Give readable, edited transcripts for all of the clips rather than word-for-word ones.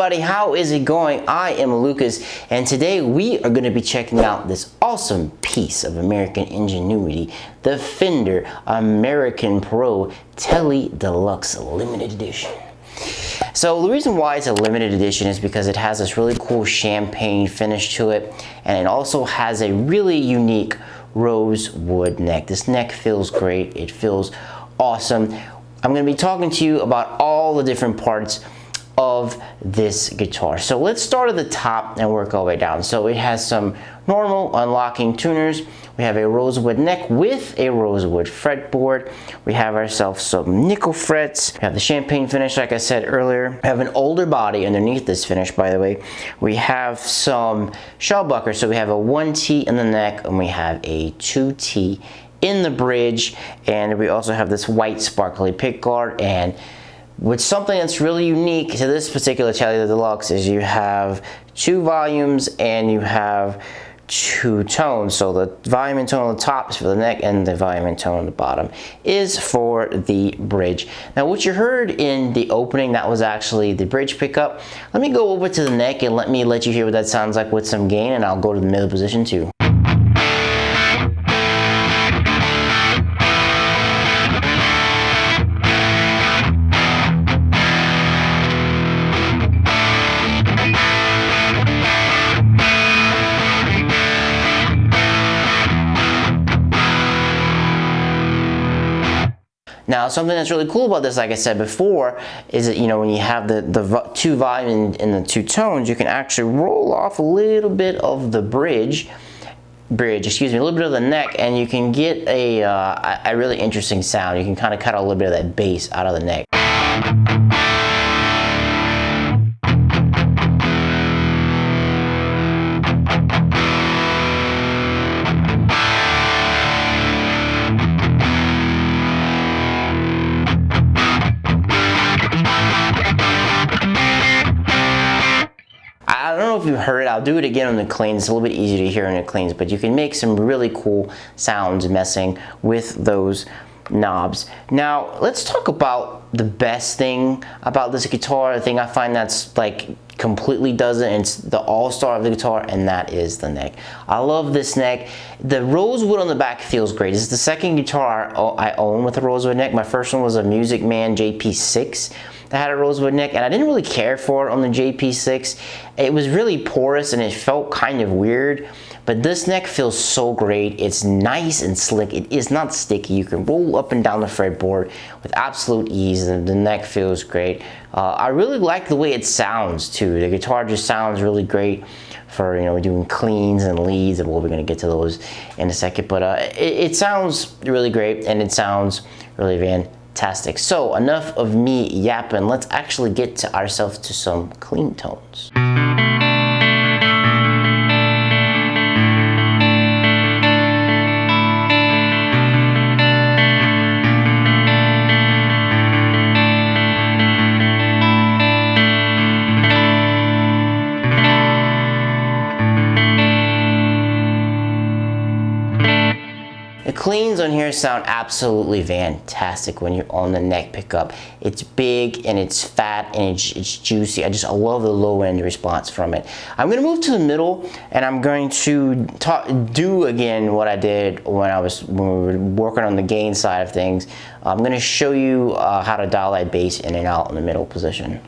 everybody, how is it going? I am Lucas, and today we are going to be checking out this awesome piece of American ingenuity, the Fender American Pro TELE Deluxe Limited Edition. So the reason why it's a limited edition is because it has this really cool champagne finish to it, and it also has a really unique rosewood neck. This neck feels great, it feels awesome. I'm going to be talking to you about all the different parts of this guitar. So let's start at the top and work our way down. So it has some normal unlocking tuners. We have a rosewood neck with a rosewood fretboard. We have ourselves some nickel frets. We have the champagne finish, like I said earlier. We have an older body underneath this finish, by the way. We have some shell buckers. So we have a 1T in the neck and we have a 2T in the bridge. And we also have this white sparkly pickguard. And with something that's really unique to this particular TELE Deluxe is you have 2 volumes and you have 2 tones. So the volume and tone on the top is for the neck, and the volume and tone on the bottom is for the bridge. Now what you heard in the opening, that was actually the bridge pickup. Let me go over to the neck and let you hear what that sounds like with some gain, and I'll go to the middle position too. Now, something that's really cool about this, like I said before, is that, you know, when you have the 2 volume and the 2 tones, you can actually roll off a little bit of the bridge, a little bit of the neck, and you can get a really interesting sound. You can kind of cut a little bit of that bass out of the neck. I don't know if you heard it, I'll do it again on the cleans. It's a little bit easier to hear on the cleans, but you can make some really cool sounds messing with those knobs. Now, let's talk about the best thing about this guitar. The thing I find that's like completely does it, and it's the all-star of the guitar, and that is the neck. I love this neck. The rosewood on the back feels great. This is the second guitar I own with a rosewood neck. My first one was a Music Man JP6 that had a rosewood neck, and I didn't really care for it on the JP6. It was really porous and it felt kind of weird, but this neck feels so great. It's nice and slick. It is not sticky. You can roll up and down the fretboard with absolute ease, and the neck feels great. I really like the way it sounds too. The guitar just sounds really great for, you know, doing cleans and leads, and we're gonna get to those in a second, but it sounds really great, and it sounds really fantastic. So enough of me yapping. Let's actually get to ourselves to some clean tones. The cleans on here sound absolutely fantastic when you're on the neck pickup. It's big and it's fat and it's juicy. I love the low end response from it. I'm going to move to the middle, and I'm going to do again what I did when we were working on the gain side of things. I'm going to show you how to dial that bass in and out in the middle position.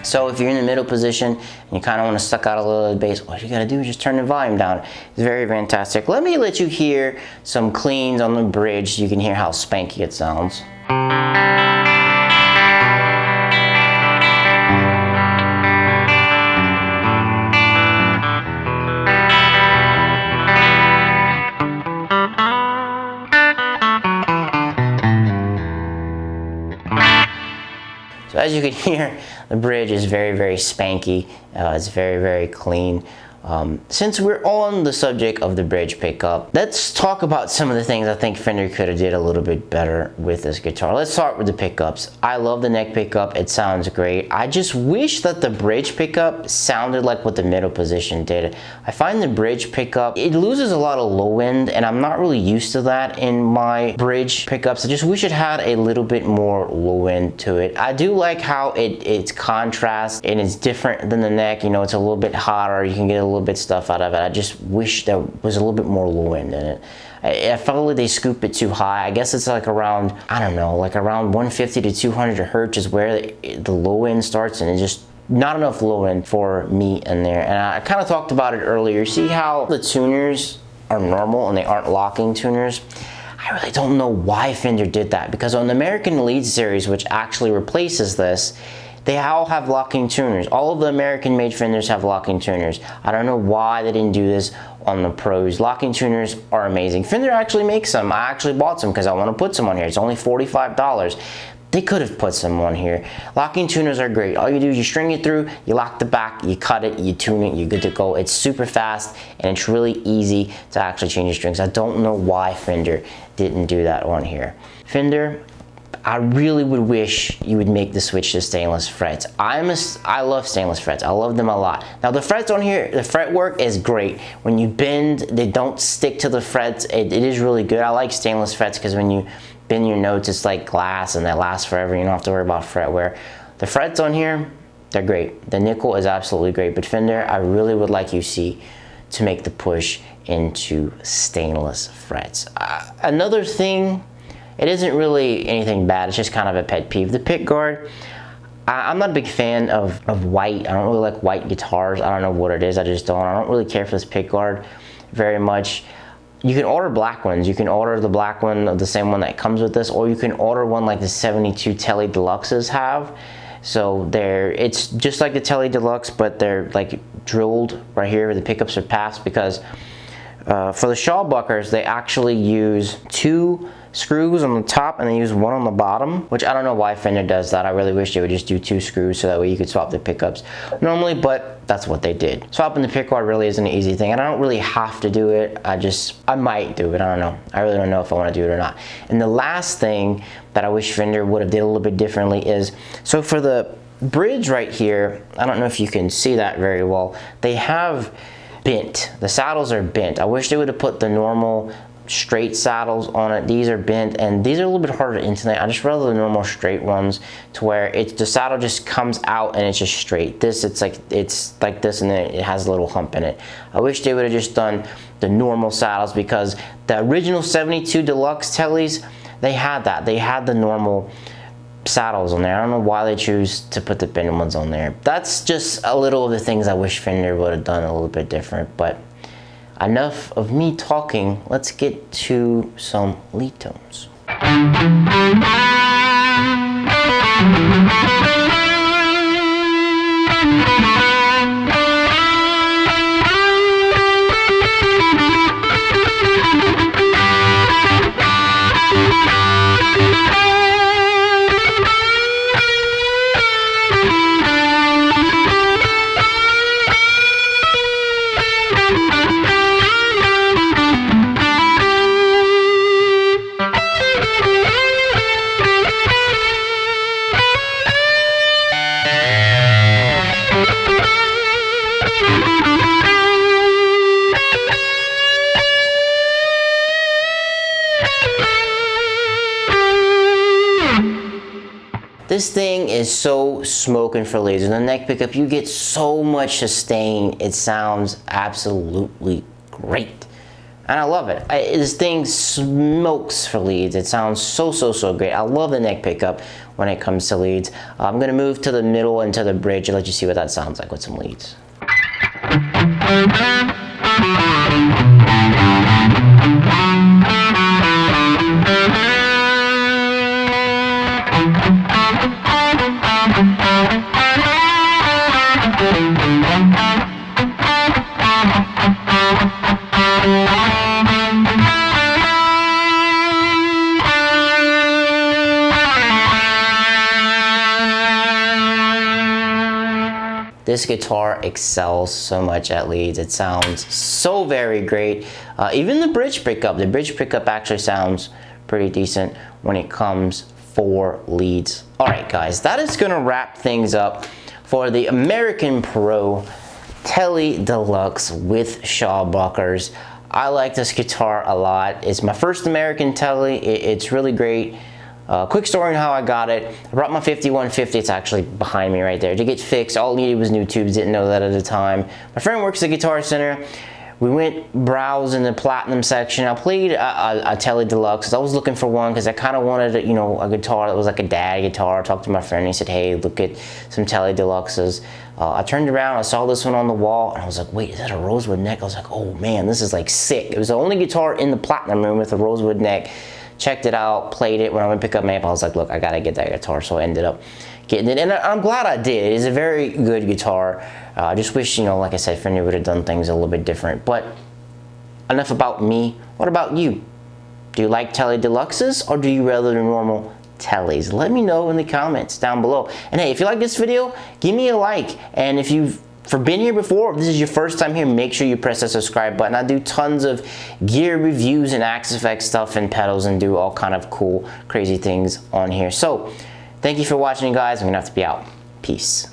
So if you're in the middle position and you kind of want to suck out a little of the bass, all you gotta do is just turn the volume down. It's very fantastic. Let me let you hear some cleans on the bridge so you can hear how spanky it sounds. So as you can hear, the bridge is very, very spanky. It's very, very clean. Since we're on the subject of the bridge pickup, let's talk about some of the things I think Fender could have did a little bit better with this guitar. Let's start with the pickups. I love the neck pickup. It sounds great. I just wish that the bridge pickup sounded like what the middle position did. I find the bridge pickup, it loses a lot of low end, and I'm not really used to that in my bridge pickups. I just wish it had a little bit more low end to it. I do like how it's contrast and it's different than the neck. You know, it's a little bit hotter. You can get a little bit stuff out of it. I just wish there was a little bit more low end in it. I felt like they scooped it too high. I guess it's like around, I don't know, like around 150 to 200 hertz is where the low end starts, and it's just not enough low end for me in there. And I kind of talked about it earlier. See how the tuners are normal and they aren't locking tuners? I really don't know why Fender did that, because on the American Lead series, which actually replaces this, they all have locking tuners. All of the American made Fenders have locking tuners. I don't know why they didn't do this on the Pros. Locking tuners are amazing. Fender actually makes some. I actually bought some because I want to put some on here. It's only $45. They could have put some on here. Locking tuners are great. All you do is you string it through, you lock the back, you cut it, you tune it, you're good to go. It's super fast and it's really easy to actually change the strings. I don't know why Fender didn't do that on here. Fender, I really would wish you would make the switch to stainless frets. I love stainless frets. I love them a lot. Now the frets on here, the fretwork is great. When you bend, they don't stick to the frets. It is really good. I like stainless frets because when you bend your notes, it's like glass and that lasts forever. You don't have to worry about fret wear. The frets on here, they're great. The nickel is absolutely great. But Fender, I really would like you to make the push into stainless frets. Another thing, it isn't really anything bad, it's just kind of a pet peeve. The pick guard, I'm not a big fan of white. I don't really like white guitars. I don't know what it is, I just don't. I don't really care for this pick guard very much. You can order black ones. You can order the black one, the same one that comes with this, or you can order one like the 72 TELE Deluxes have. So it's just like the TELE Deluxe, but they're like drilled right here where the pickups are passed, because for the shawl buckers, they actually use 2 screws on the top and they use 1 on the bottom, which I don't know why Fender does that. I really wish they would just do 2 screws so that way you could swap the pickups normally, but that's what they did. Swapping the pick guard really is an easy thing, and I don't really have to do it. I might do it, I don't know. I really don't know if I want to do it or not. And the last thing that I wish Fender would have did a little bit differently is, so for the bridge right here, I don't know if you can see that very well, they have bent. The saddles are bent. I wish they would have put the normal straight saddles on it. These are bent and these are a little bit harder to intonate. I just rather the normal straight ones, to where the saddle just comes out and it's just straight. This, it's like this, and then it has a little hump in it. I wish they would have just done the normal saddles, because the original 72 Deluxe Teles, they had that. They had the normal saddles on there. I don't know why they choose to put the bent ones on there. That's just a little of the things I wish Fender would have done a little bit different. But enough of me talking, let's get to some lead tones. This thing is so smoking for leads. In the neck pickup, you get so much sustain. It sounds absolutely great. And I love it. This thing smokes for leads. It sounds so great. I love the neck pickup when it comes to leads. I'm gonna move to the middle and to the bridge and let you see what that sounds like with some leads. This guitar excels so much at leads. It sounds so very great. Even the bridge pickup actually sounds pretty decent when it comes for leads. All right, guys, that is gonna wrap things up for the American Pro TELE Deluxe with Shawbuckers. I like this guitar a lot. It's my first American TELE. It's really great. Quick story on how I got it. I brought my 5150, it's actually behind me right there, to get fixed. All it needed was new tubes, didn't know that at the time. My friend works at the Guitar Center. We went browsing the platinum section. I played a TELE Deluxe. I was looking for one because I kind of wanted, you know, a guitar that was like a dad guitar. I talked to my friend and he said, hey, look at some TELE Deluxes. I turned around, I saw this one on the wall, and I was like, wait, is that a rosewood neck? I was like, oh man, this is like sick. It was the only guitar in the platinum room with a rosewood neck. Checked it out, played it. When I went to pick up my amp, I was like, look, I gotta get that guitar. So I ended up getting it, and I'm glad I did. It is a very good guitar. I just wish, you know, like I said, Fender would have done things a little bit different. But enough about me. What about you? Do you like TELE Deluxes, or do you rather the normal TELEs? Let me know in the comments down below. And hey, if you like this video, give me a like. And if you've been here before, if this is your first time here, make sure you press the subscribe button. I do tons of gear reviews and Axe Effects stuff and pedals and do all kind of cool, crazy things on here. So, thank you for watching, guys. I'm gonna have to be out. Peace.